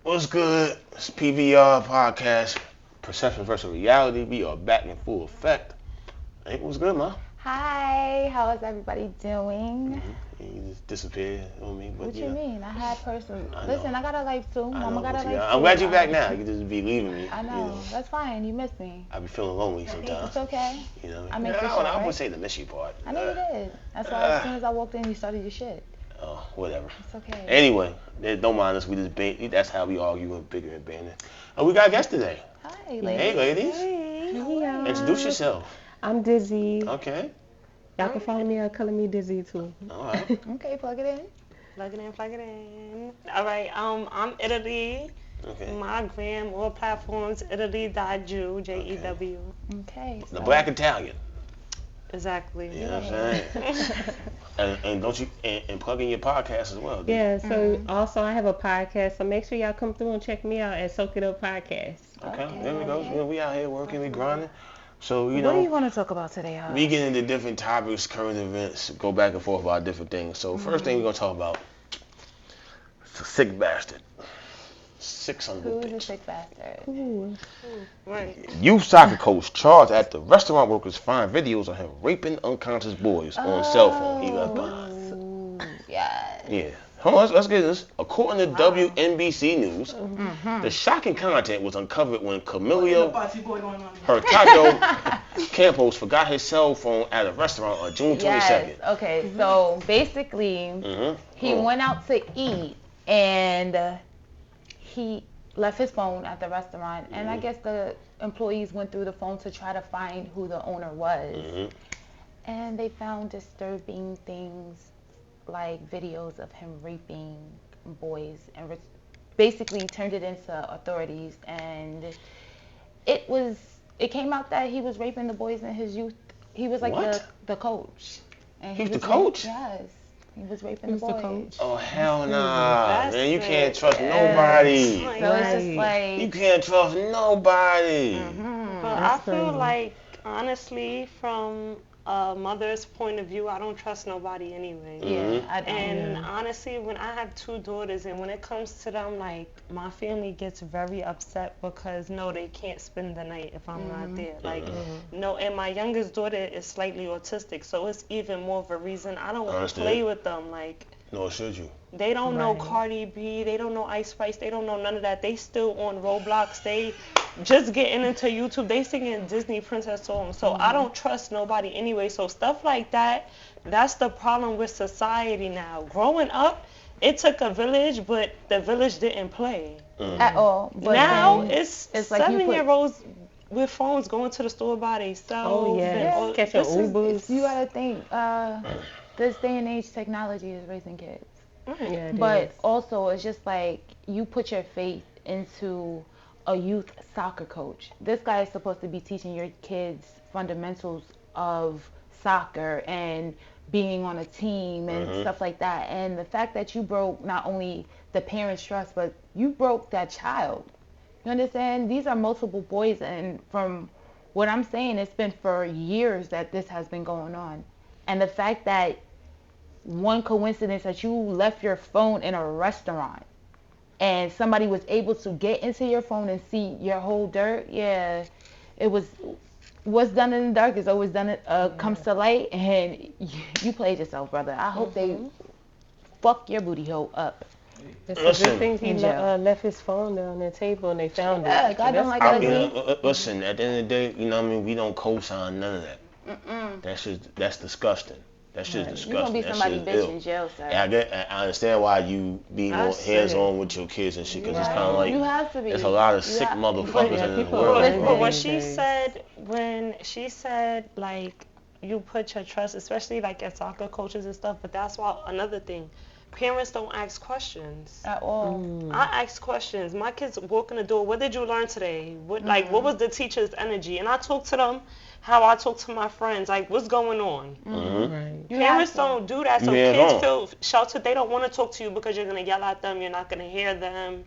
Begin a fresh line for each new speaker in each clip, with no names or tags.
What's good? It's PVR podcast, Perception versus Reality. We are back in full effect. Hey, what's good, ma?
Hi, how is everybody doing?
You just disappeared on me, but
What you mean? I had personal.
I know.
Listen, I got a life too.
I
Mama
know,
got a
but
life too.
I'm glad you're back now. You can just be leaving me.
I know. That's fine. You missed me.
I be feeling lonely sometimes.
It's okay.
You know,
I make
yeah,
the shit,
I
right?
would say the miss you part.
I know you did. That's why as soon as I walked in, you started your shit.
Oh, whatever.
It's okay.
Anyway, don't mind us. We just that's how we argue with bigger and banner. And we got guests today.
Hi, ladies.
Hey, ladies.
Hey.
Introduce yourself.
I'm Dizzy.
Okay.
Y'all can follow me or color me Dizzy too.
All right.
Okay, plug it in.
Plug it in, plug it in. All right, I'm Italy.
Okay.
My gram, all platforms, Italy.Jew, Jew.
Okay.
The Black Italian.
Exactly.
You know what I'm saying? and don't you and plug in your podcast as well.
Yeah, so also I have a podcast, so make sure y'all come through and check me out at Soak It Up Podcast.
Okay. There we go. You know, we out here working, we grinding. So
What do you want to talk about today, huh?
we get into different topics, current events, go back and forth about different things. So first thing we're gonna talk about, it's a sick bastard. Sick son of a
Who is a
bitch.
sick bastard?
Ooh.
Right.
Youth soccer coach charged after restaurant workers find videos of him raping unconscious boys on cell phone he left behind.
Ooh, yes.
Yeah. Hold on, let's get this. According to WNBC News, the shocking content was uncovered when Camilo Hurtado Campos forgot his cell phone at a restaurant on June 22nd.
Yes. Okay. So basically, he
Oh.
went out to eat and he left his phone at the restaurant. And I guess the employees went through the phone to try to find who the owner was. And they found disturbing things like videos of him raping boys and basically turned it into authorities. And it came out that he was raping the boys in his youth. He was like
What?
the coach. And
He was the coach?
Yes. He was raping
He was
the
the
boys.
coach.
Oh hell nah,
That's
man! You can't
it.
trust
Yes.
nobody.
So it's just
You
like,
can't trust nobody.
But I
That's
feel
crazy.
like, honestly, from a mother's point of view, I don't trust nobody anyway.
yeah, I don't.
And honestly, when I have two daughters, and when it comes to them, like, my family gets very upset because, no, they can't spend the night if I'm not there. Like, no, and my youngest daughter is slightly autistic, so it's even more of a reason I don't
Understood.
play with them. Like,
Nor should you.
they don't know
Right.
Cardi B, they don't know Ice Spice, they don't know none of that. They still on Roblox, they just getting into YouTube, they singing Disney princess songs. So I don't trust nobody anyway. So stuff like that, that's the problem with society now. Growing up, it took a village, but the village didn't play.
At all. But
Now
then
it's
like you put-
7-year-olds with phones going to the store by themselves.
Oh, yes.
and
Catching
this is-
Ubers.
you gotta think, this day and age, technology is raising kids.
Yeah, it
But
is.
also, it's just like you put your faith into a youth soccer coach. This guy is supposed to be teaching your kids fundamentals of soccer and being on a team and stuff like that. And the fact that you broke not only the parents' trust, but you broke that child. You understand? These are multiple boys, and from what I'm saying, it's been for years that this has been going on. And the fact that one coincidence that you left your phone in a restaurant and somebody was able to get into your phone and see your whole dirt, yeah, it was what's done in the dark is always done comes to light, and you played yourself, brother. I hope they fuck your booty hole up.
It's a
Listen.
good thing he
In jail.
left his phone there on the table and they found
Yeah,
it.
God don't
That's
like
I
that.
mean, listen. At the end of the day, you know what I mean. We don't co-sign none of that. That's disgusting. That shit's disgusting.
You're gonna be
That
somebody's
shit
bitch
is ill.
in jail, sir.
I understand why you be
I
more
see.
hands-on with your kids and shit, because it's kind of like
You have to be.
there's a lot of
You
sick
have-
motherfuckers
Yeah,
in this
people
world.
are
But what
these
she
days.
said when she said like you put your trust, especially like at soccer coaches and stuff. But that's why another thing, parents don't ask questions.
At all.
I ask questions. My kids walk in the door. What did you learn today? What was the teacher's energy? And I talk to them how I talk to my friends. Like, what's going on?
Right.
You
Parents
have to.
don't do that, so
You
kids
hands-on.
feel sheltered. They don't want to talk to you because you're gonna yell at them. You're not gonna hear them.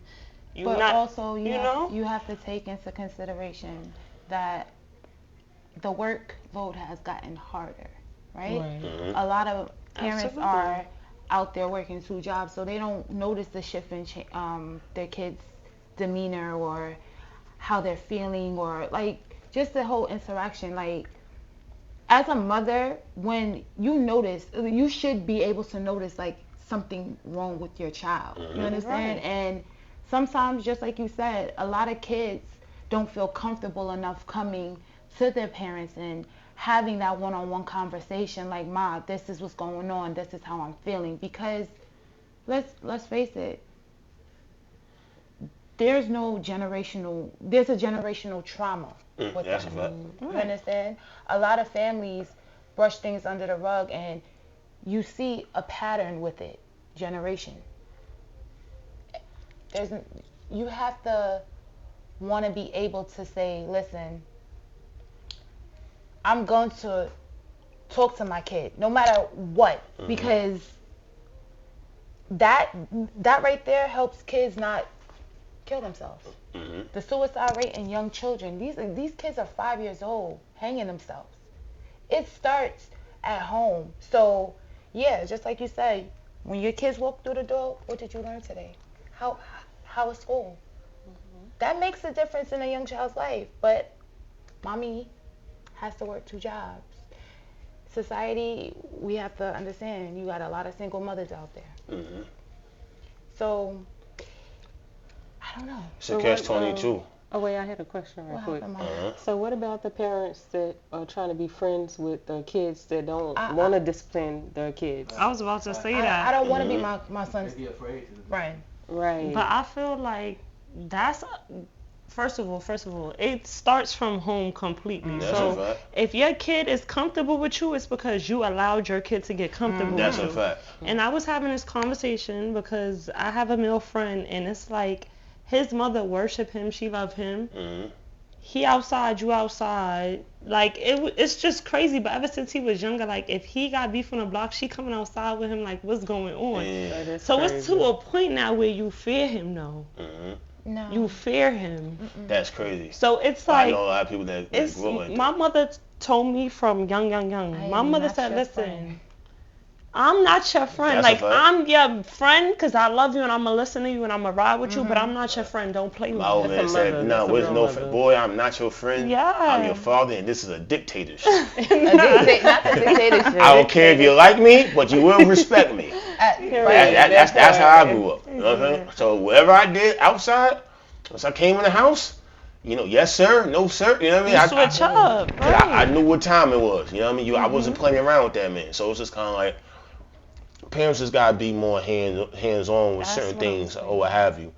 You're
But
not.
also,
you know?
you have to take into consideration that the workload has gotten harder, right?
Right.
A lot of parents
Absolutely.
are out there working 2 jobs, so they don't notice the shift in their kids' demeanor or how they're feeling, or like just the whole interaction. Like, as a mother, when you notice, you should be able to notice like something wrong with your child. You understand?
Right.
And sometimes, just like you said, a lot of kids don't feel comfortable enough coming to their parents and having that one-on-one conversation, like, Ma, this is what's going on, this is how I'm feeling. Because let's face it, there's a generational trauma with
That's a
that.
fact.
You understand? A lot of families brush things under the rug, and you see a pattern with it, generation. You have to want to be able to say, listen, I'm going to talk to my kid no matter what, because that right there helps kids not kill themselves. The suicide rate in young children, these kids are 5 years old hanging themselves. It starts at home. So yeah, just like you said, when your kids walk through the door, what did you learn today? How was school? That makes a difference in a young child's life. But mommy has to work 2 jobs. Society, we have to understand, you got a lot of single mothers out there. So I don't know.
It's a catch-22.
Oh wait, I had a question right
What
quick.
happened, Mama?
So what about the parents that are trying to be friends with the kids that don't want to discipline their kids?
I was about to say
I
that.
don't want to be my son's
They be afraid to.
friend.
Right.
But I feel like that's first of all, it starts from home completely.
That's a
So
fact.
if your kid is comfortable with you, it's because you allowed your kid to get comfortable
That's
with
a
you.
fact.
And I was having this conversation because I have a male friend, and it's like his mother worship him, she love him. He outside, you outside. Like it's just crazy. But ever since he was younger, like if he got beef on the block, she coming outside with him. Like, what's going on?
Yeah.
So it's to a point now where you fear him though.
No.
You fear him.
That's crazy.
So it's
I
like
know a lot of people that
it's
grow like
my
that.
mother told me from young.
I
My
am
mother
not
said,
your
"Listen,
friend."
I'm not your friend.
That's a
Like
fact.
I'm your friend because I love you and I'm gonna listen to you and I'm gonna ride with you. But I'm not your friend. Don't play with
My old
me."
man
a
said,
mother.
"No,
That's a
with
real
no
mother.
friend. Boy, I'm not your friend.
Yeah.
I'm your father, and this is a dictatorship.
Not the dictatorship.
I don't care if you like me, but you will respect me." That's how I grew up. You know what I'm saying? So whatever I did outside, once I came in the house, yes sir, no sir. You know what I mean?
You switch up,
'Cause I
right?
knew what time it was. You know what I mean? I wasn't playing around with that man. So it's just kind of like parents just gotta be more hands on with
That's
certain
what I'm
things
saying.
or what have you.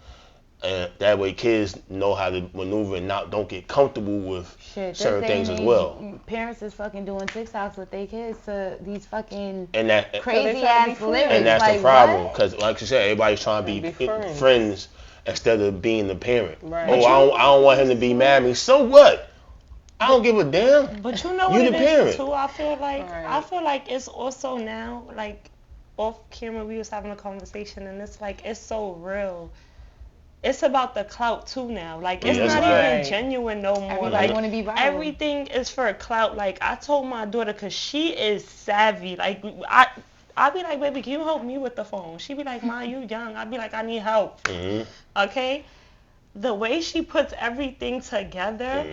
And that way kids know how to maneuver and don't get comfortable with
Shit,
certain
this day
things
and
as
age,
well.
Parents is fucking doing TikToks with their kids to these fucking
And that
crazy
try to be
ass
friends.
lyrics.
and that's
like,
the problem,
what?
because like you said, everybody's trying to be
Be
friends instead of being the parent.
Right.
Oh, I don't want him to be mad at me. So what? I don't give a damn.
But you know
You
what
the
it is
parent.
too. I feel
Right.
like it's also now like off camera we was having a conversation and it's like it's so real. It's about the clout too now. Like it's
Yeah, that's
not
a fact.
even genuine no more.
Everybody
Like
want to be viral.
everything is for clout. Like I told my daughter, cause she is savvy. Like I be like, baby, can you help me with the phone? She be like, Ma, you young. I be like, I need help. Okay. The way she puts everything together,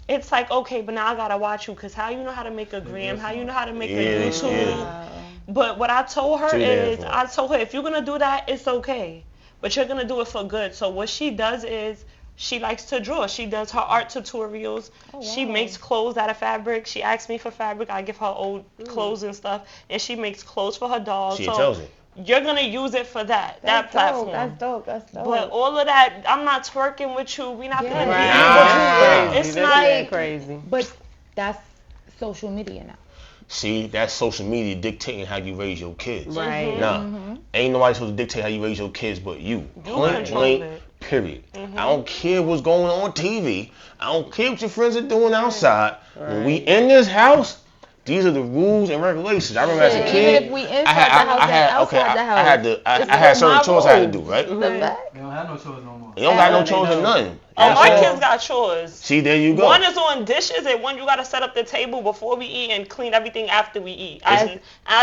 it's like, okay, but now I gotta watch you, cause how you know how to make a gram, how you know how to make a
Yeah,
YouTube.
yeah.
But what I told her
Too damn
is,
far.
I told her if you're gonna do that, it's okay, but you're gonna do it for good. So what she does is she likes to draw. She does her art tutorials. She makes clothes out of fabric. She asks me for fabric. I give her old clothes and stuff, and she makes clothes for her dog.
She
so
tells it.
you're gonna use it for that
That's
platform.
dope. That's dope.
But all of that, I'm not twerking with you. We not
Yeah.
gonna
Right.
Nah.
It's
That's
not.
crazy.
But that's social media now.
See, that's social media dictating how you raise your kids.
Right.
Nah, ain't nobody supposed to dictate how you raise your kids but you. Point
control
blank,
it.
period. I don't care what's going on TV. I don't care what your friends are doing outside. When we in this house, These are the rules and regulations. I remember as a kid,
even if we inside the house and outside the house,
I had certain chores I had to do, right?
The fact.
They don't have no chores no more.
You don't got no chores or nothing.
Oh, my kids got chores.
See, there you go.
One is on dishes, and one you gotta set up the table before we eat and clean everything after we eat. I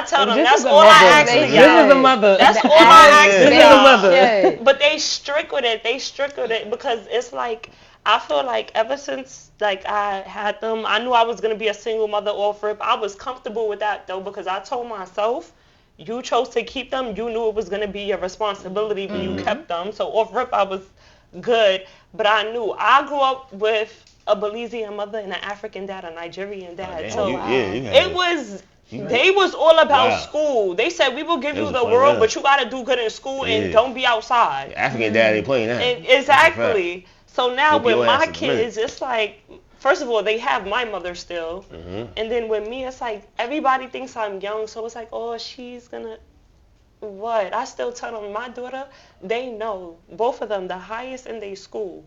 tell them that's all I ask for y'all.
This is the mother.
That's all I ask for
This is the mother.
But they strict with it. Because it's like, I feel like ever since like I had them, I knew I was gonna be a single mother off rip. I was comfortable with that though, because I told myself, you chose to keep them. You knew it was gonna be your responsibility when you kept them. So off rip, I was good. But I knew I grew up with a Belizean mother and an African dad, a Nigerian dad. They was all about school. They said, we will give you the world, but you gotta do good in school and don't be outside.
African dad ain't playing that.
Exactly. So now with my kids, it's like, first of all, they have my mother still. And then with me, it's like, everybody thinks I'm young. So it's like, oh, she's gonna, what? I still tell them, my daughter, they know, both of them, the highest in their school.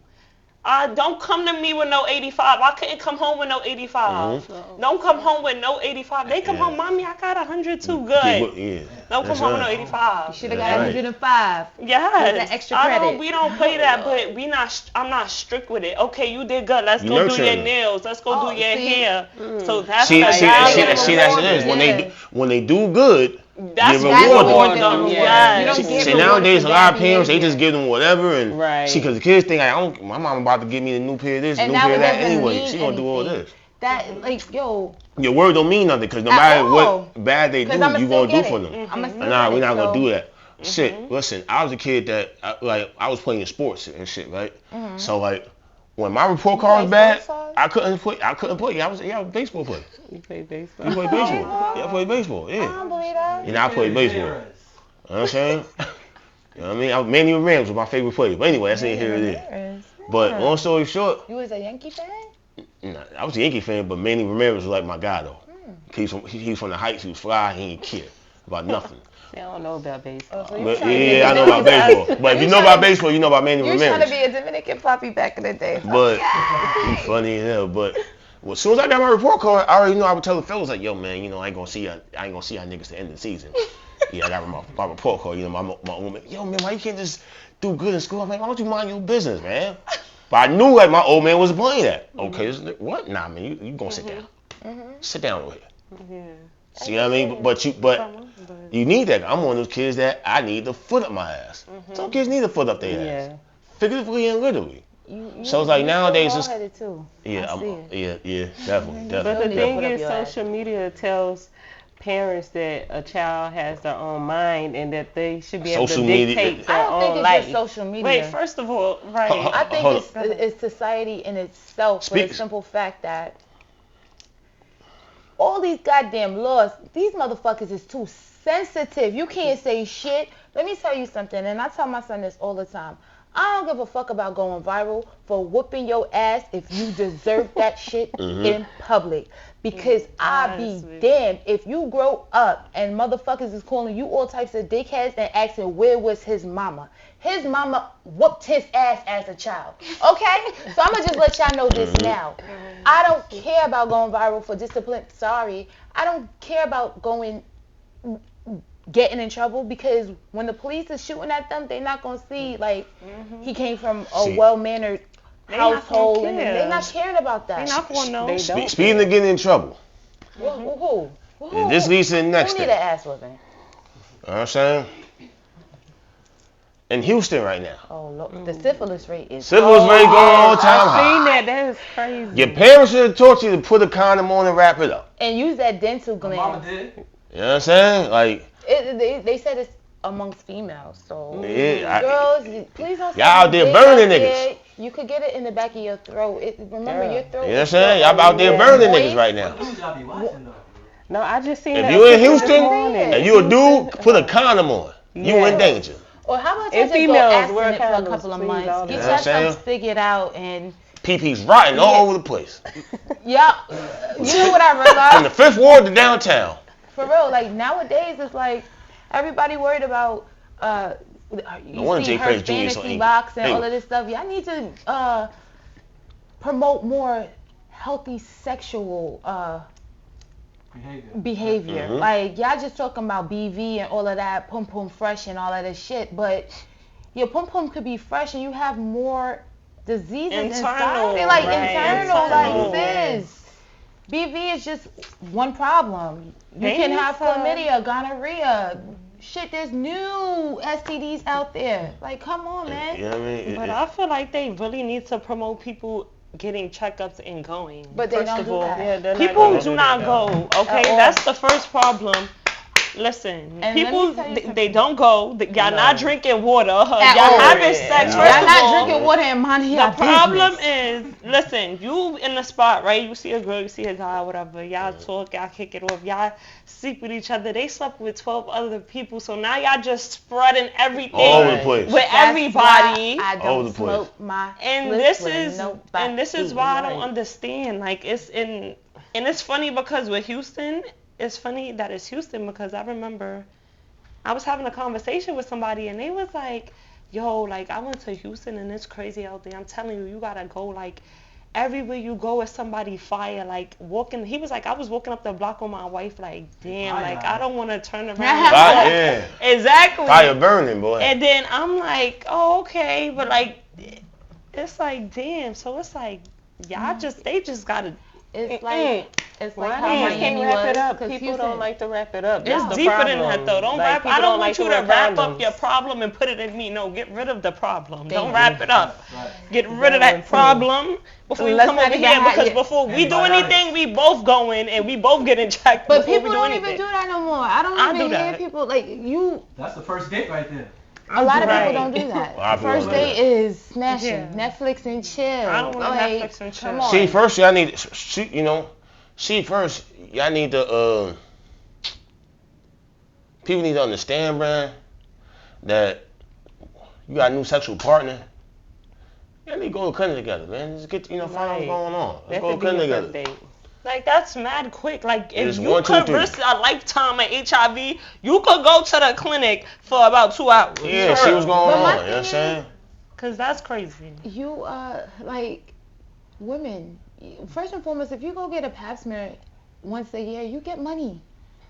Don't come to me with no 85. I couldn't come home with no 85. Don't come home with no 85. They come home, mommy, I got 100 too good. Don't come home with no 85.
You should have got 105.
Yes.
That extra credit.
We don't play that, but I'm not strict with it. Okay, you did good. Let's go do your nails. Let's go do your hair. So that's
see that's what it is. When they do good,
that's
you reward
them.
See, nowadays a lot of parents, they just give them whatever, and see, because the kids think, my mom about to give me the new pair of this, new pair of that anyway. She gonna do all this.
That, like, yo.
Your word don't mean nothing, because no matter what bad they do, you gonna do for them. Nah, we're not gonna do that. Shit, listen, I was a kid that, I was playing sports and shit, right? So, like, when my report card was bad, I couldn't play. I was a baseball player.
You played baseball?
You played baseball? Yeah, I played baseball. Yeah.
I don't believe that.
And I played baseball. You know what I'm saying? You know what I mean? Manny Rams was my favorite player. But anyway, that's it. Here it is. But long story short,
you was a Yankee fan?
Nah, I was a Yankee fan, but Manny Ramirez was like my guy though. He was from the Heights. He was fly. He didn't care about nothing.
I don't know about baseball.
I
know about baseball. But if you know about baseball, you know about Manny Ramirez.
You trying to be a Dominican puppy back in the day.
But he's funny as hell. But as soon as I got my report card, I already knew I would tell the fellas like, yo man, I ain't gonna see y'all niggas to end the season. I got my report card. My woman, yo man, why you can't just do good in school? I'm like, why don't you mind your business, man? But I knew like my old man was playing that. Okay, what? Nah, man, you gonna sit down. Sit down over here.
Yeah.
See what I mean? But you need that. I'm one of those kids that I need the foot up my ass. Some kids need a foot up their ass, figuratively and literally. So it's like nowadays, it's definitely.
But the thing is, social media tells parents that a child has their own mind and that they should be able to dictate their own life.
I don't think it's just social media.
Wait, first of all, right?
I think it's society in itself, for the simple fact that all these goddamn laws, these motherfuckers is too sensitive. You can't say shit. Let me tell you something, and I tell my son this all the time. I don't give a fuck about going viral for whooping your ass if you deserve that shit in public. Because I be damned if you grow up and motherfuckers is calling you all types of dickheads and asking where was his mama. His mama whooped his ass as a child. Okay? So I'm going to just let y'all know this now. I don't care about going viral for discipline. Sorry. I don't care about getting in trouble, because when the police is shooting at them, they're not going to see, like, he came from a well-mannered household, and they're not caring about that.
They're not going to know.
Speaking of getting in trouble.
Who?
This leads to the next
thing.
Who
need an ass whipping?
You know what I'm saying? In Houston right now.
Oh, look, the syphilis rate is
going all the time high.
I've seen that. That is crazy.
Your parents should have taught you to put a condom on and wrap it up.
And use that dental gland.
Mama did.
You know what I'm saying? Like,
they said it's amongst females, so girls, please don't.
Y'all out there burning niggas.
You could get it in the back of your throat. Remember your throat.
You know what I'm saying? Y'all out there burning niggas right now.
Y'all be watching though.
No, I just seen
if you in Houston and you a dude, put a condom on. You in danger.
Or how about you just go abstinent for a couple of months, get yourself figured out, and
pee-pee's rotting all over the place.
Yeah, you know what I realized?
From the Fifth Ward to downtown.
For real, like nowadays it's like everybody worried about you see her fantasy box and all of this stuff. Y'all need to promote more healthy sexual behavior. Like, y'all just talking about BV and all of that, pum pum fresh and all of this shit, but your pum pum could be fresh and you have more diseases inside. Like, internal, like, sis. BV is just one problem. You can have chlamydia, gonorrhea. Shit, there's new STDs out there. Like, come on, man.
You know what I mean?
But I feel like they really need to promote people getting checkups and going.
But they don't do that.
Yeah, people do not go. Okay, that's the first problem. Listen, and people, they don't go. Y'all not drinking water. Y'all having sex.
Y'all not drinking water and minding your business.
The problem is, listen, you in the spot, right? You see a girl, you see a guy, whatever. Y'all talk, y'all kick it off. Y'all sleep with each other. They slept with 12 other people. So now y'all just spreading everything
all over the place
with everybody.
I don't smoke my
and this is why I don't understand. Like, and it's funny because with Houston, it's funny that it's Houston because I remember I was having a conversation with somebody and they was like, yo, like, I went to Houston and it's crazy out there. I'm telling you, you gotta go, like, everywhere you go is somebody fire, like, walking. He was like, I was walking up the block with my wife, like, damn, like, I don't want to turn around.
Yeah.
Exactly.
Fire burning, boy.
And then I'm like, oh, okay, but, like, it's like, damn, so it's like, they just gotta.
It's like
how Miami wrap it up. People don't like to wrap it up.
It's deeper than that, though. Don't wrap. I don't want you to wrap up your problem and put it in me. No, get rid of the problem. Don't wrap it up. Get rid of that problem before you come over here. Because before we do anything, we both going and we both getting checked.
But people don't even do that no more. I don't even hear people like you.
That's the first date right there.
A lot of people don't do that. First date is smashing Netflix and chill.
I don't want Netflix and chill.
See, first y'all need, first y'all need to, people need to understand, man, that you got a new sexual partner. Y'all need to go to clinic together, man. Just get, find out what's going on. Let's go to clinic together.
Like, that's mad quick. Like, if you could risk a lifetime of HIV, you could go to the clinic for about 2 hours.
Yeah, see what's going on. You know what I'm saying?
Because that's crazy.
You, like, women, first and foremost, if you go get a pap smear once a year, you get money.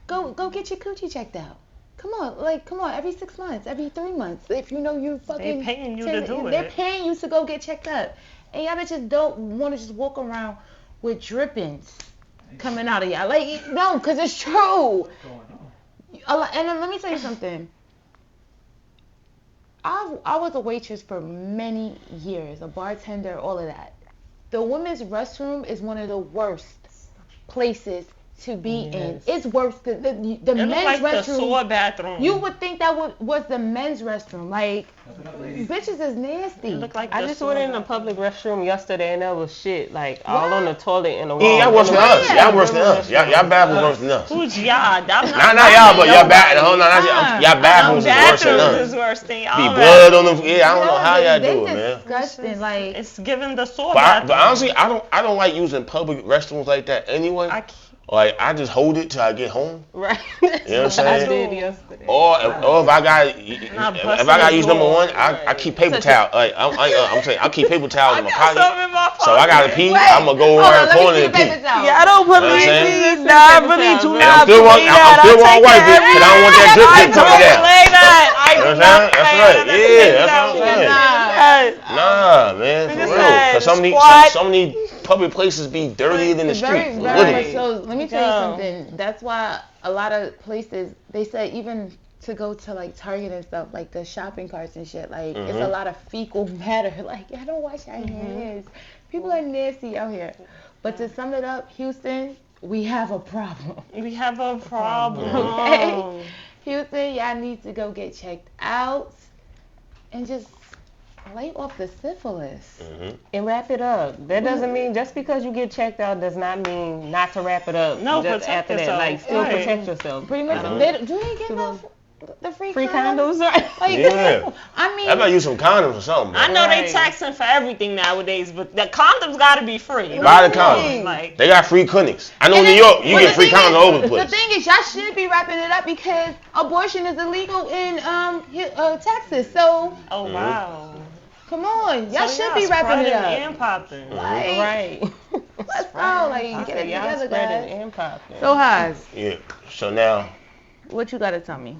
Go get your coochie checked out. Come on, every 6 months, every 3 months. If you know you fucking...
They're paying you to do it.
They're paying you to go get checked up. And y'all bitches don't want to just walk around with drippings coming out of y'all. Like, no, because it's true. And then let me tell you something. I was a waitress for many years, a bartender, all of that. The women's restroom is one of the worst places to be in. It's worse than the men's restroom.
The sore bathroom.
You would think that was the men's restroom. Like, bitches is nasty.
I just went in a public restroom yesterday and that was shit. Like, all on the toilet in the wall.
Yeah, y'all worse than us. Y'all worse than us. Y'all bathroom worse than us.
Who's y'all?
Not y'all, but y'all bathroom. Y'all bathrooms is worse than us.
Is worse than y'all.
Be blood on them. Yeah, I don't know how y'all do it, man.
Disgusting. Like,
it's giving the sore bathroom.
But honestly, I don't like using public restrooms like that anyway. Like, I just hold it till I get home.
Right.
You know what I'm saying?
I did yesterday.
Or if I got to use number one, I keep paper towel. Like, I'm saying, I keep paper towels in my pocket. So I got to pee. I'm going to go around the corner and pee.
Yeah, I don't believe me. Nah, I really do not believe
I'm
that.
still won't wipe it because I don't want that drip coming down.
I
You know what I'm saying? That's right. Yeah, that's what I'm saying. Nah, man, for real. Because so many public places be dirtier than the street. Literally.
So let me tell you something. That's why a lot of places, they say even to go to like Target and stuff, like the shopping carts and shit, like it's a lot of fecal matter. Like, I don't wash your hands. People are nasty out here. But to sum it up, Houston, we have a problem.
We have a problem.
Okay? Houston, y'all need to go get checked out and just lay off the syphilis.
And wrap it up. That doesn't mean, just because you get checked out does not mean not to wrap it up.
No,
just
protect
after
yourself.
that. Like, still protect yourself.
Pretty much. Do they give us the free
condoms? Right?
Like,
yeah.
I mean,
I better use some condoms or something. Bro.
I know they taxing for everything nowadays, but the condoms gotta be free.
Buy the condoms. Like, they got free clinics. I know in New York, you get free condoms all over the place.
The thing is, y'all should be wrapping it up because abortion is illegal in Texas. So.
Oh wow.
Come on, y'all should be wrapping it up.
And popping.
Right. Let's go. Like, get it
y'all
together,
spreading
guys.
and popping.
So, Haas,
Yeah. So now,
what you got to tell me?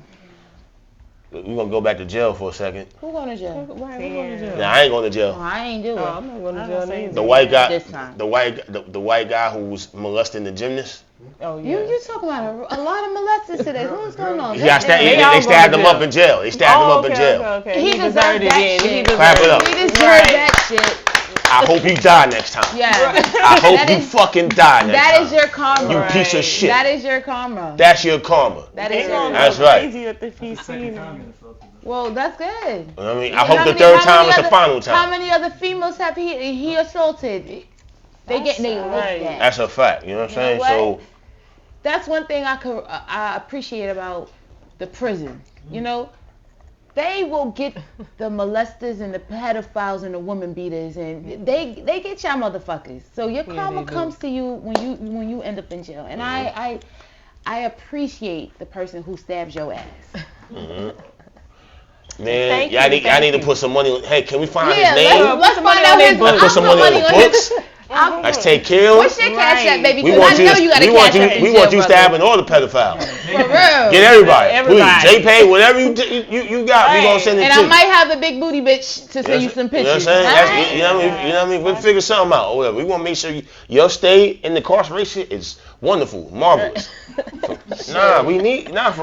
we're going to go back to jail for a second.
Who going to jail?
Right, who going to jail?
Nah, I ain't going to jail.
Oh, I ain't do it.
I'm not going to jail neither.
The white guy,
This time.
the white guy who was molesting the gymnast.
Oh, yeah.
You talking about a lot of molesters today. What's going on?
They stabbed him up in jail. They stabbed him up in jail.
Okay.
He deserved that shit.
Clap it up.
He deserved that shit.
I hope you die next time.
Yeah.
I hope you fucking die next time.
That is your karma.
You piece of shit.
That is your karma.
That's your karma.
That is
That's right.
Crazy with the PC.
Well, that's good.
I mean, I hope the third time is the final time.
How many other females have he assaulted? They like that.
That's a fact. You know what I'm saying? So
that's one thing I appreciate about the prison. You know, they will get the molesters and the pedophiles and the woman beaters, and they get y'all motherfuckers. So your karma comes to you when you end up in jail. And I appreciate the person who stabs your ass.
Mm-hmm. Man, y'all need to put some money. Hey, can we find his name?
Let's find out his
Let's put some money on the books. Let's take care of him.
What's your cash app, baby? Because I know you got a cash app.
We want you stabbing all the pedophiles.
For real.
Get everybody. Please, JPay, whatever you got, we gonna send it to you.
And I might have the big booty bitch to send you some pictures.
You know what I'm saying? You know what I mean? We'll figure something out or whatever. We want to make sure your stay in the incarceration is wonderful, marvelous. For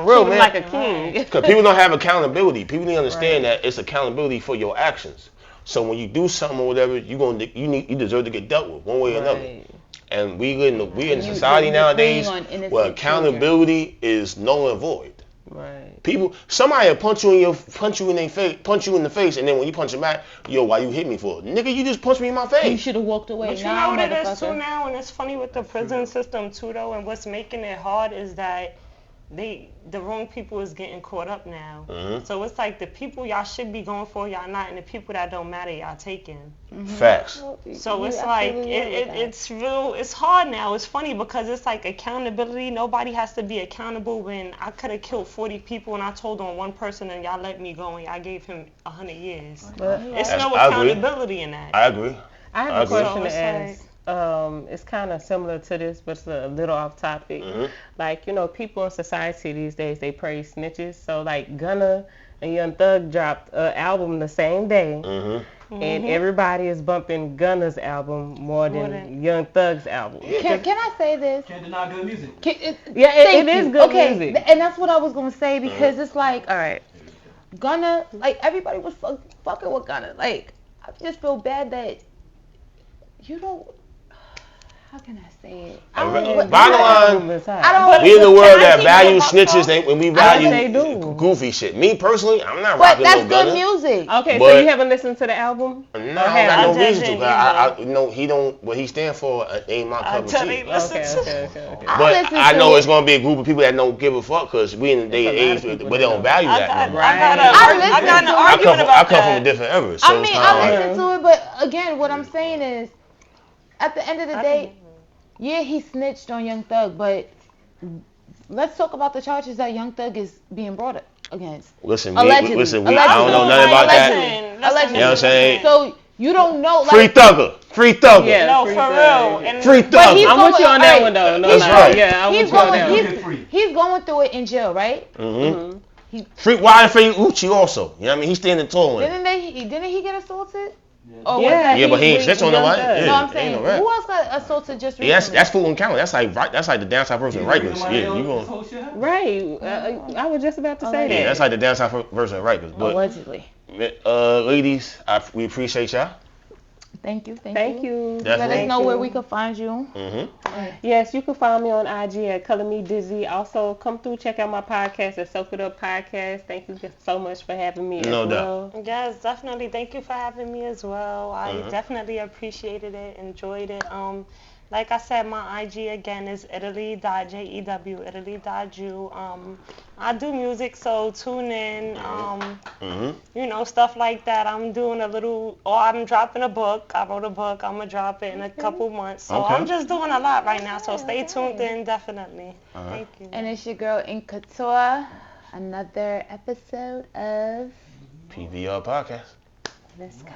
real, man.
Like a king.
Because people don't have accountability. People need to understand that it's accountability for your actions. So when you do something or whatever, you deserve to get dealt with one way or another. And we in society nowadays where accountability is null and void.
Right.
Somebody will punch you in the face, and then when you punch him back, yo, why you hit me for? Nigga, you just punched me in my face.
You should have walked away.
But you know what it is too now, and it's funny with the prison system too though, and what's making it hard is that the wrong people is getting caught up now. Mm-hmm. So it's like the people y'all should be going for, y'all not, and the people that don't matter, y'all taking.
Mm-hmm.
Facts.
So it's like it's real. It's hard now. It's funny because it's like accountability. Nobody has to be accountable. When I could have killed 40 people and I told on one person and y'all let me go and y'all gave him 100 years. It's no accountability in that.
I agree.
I have a question to ask. It's kind of similar to this, but it's a little off topic. Mm-hmm. Like, people in society these days, they praise snitches. So, like, Gunna and Young Thug dropped an album the same day, and everybody is bumping Gunna's album more than Young Thug's album.
Can I say this?
Can't deny good music.
It is good music.
And that's what I was going to say, because it's like, all right, Gunna, like, everybody was fucking with Gunna. Like, I just feel bad that you don't... How can I say it?
Bottom line, we in the world that value snitches when we value goofy shit. Me personally, I'm not rocking no Gunna.
But that's good music.
Okay, so you haven't listened to the album?
No, I got no reason to. I know he don't. What he stand for ain't my cup of tea.
Okay.
But I know it's gonna be a group of people that don't give a fuck because we in the day and age where they don't value that.
I got an argument about that.
I come from a different era. So
I mean, I listen to it, but again, what I'm saying is, at the end of the day, yeah, he snitched on Young Thug, but let's talk about the charges that Young Thug is being brought up against.
Listen, I don't know nothing about that.
Allegedly.
You know what I'm saying?
So you don't know. Like,
Free Thugger.
Yeah,
no, for real.
Free Thugger.
I'm with you on that one though. No,
right.
Yeah, I'm with you on that one.
He's going through it in jail, right?
Mm-hmm. Free Uchi also. You know what I mean? He's standing tall.
Didn't he get assaulted?
Yeah,
but he ain't snitched on nobody. Yeah,
no, I'm saying, who else got assaulted just recently?
Yeah, that's Fulton County. That's like the downside version of Rikers. Yeah, you going
right. I was just about to say that.
Yeah, that's like the downside version of Rikers. But,
allegedly.
Ladies, we appreciate y'all.
Thank you.
Definitely.
Let us know where we can find you.
Yes, you can find me on IG at Color Me Dizzy. Also, come through, check out my podcast at Soak It Up Podcast. Thank you so much for having me.
No doubt.
Yes, definitely. Thank you for having me as well. I definitely appreciated it, enjoyed it. Like I said, my IG again is italy.jew, italy.jew. I do music, so tune in. Stuff like that. I'm dropping a book. I wrote a book. I'm going to drop it in a couple months. So I'm just doing a lot right now. So stay tuned in, definitely. Thank you.
And it's your girl, In Couture. Another episode of
PVR Podcast.
Let's go.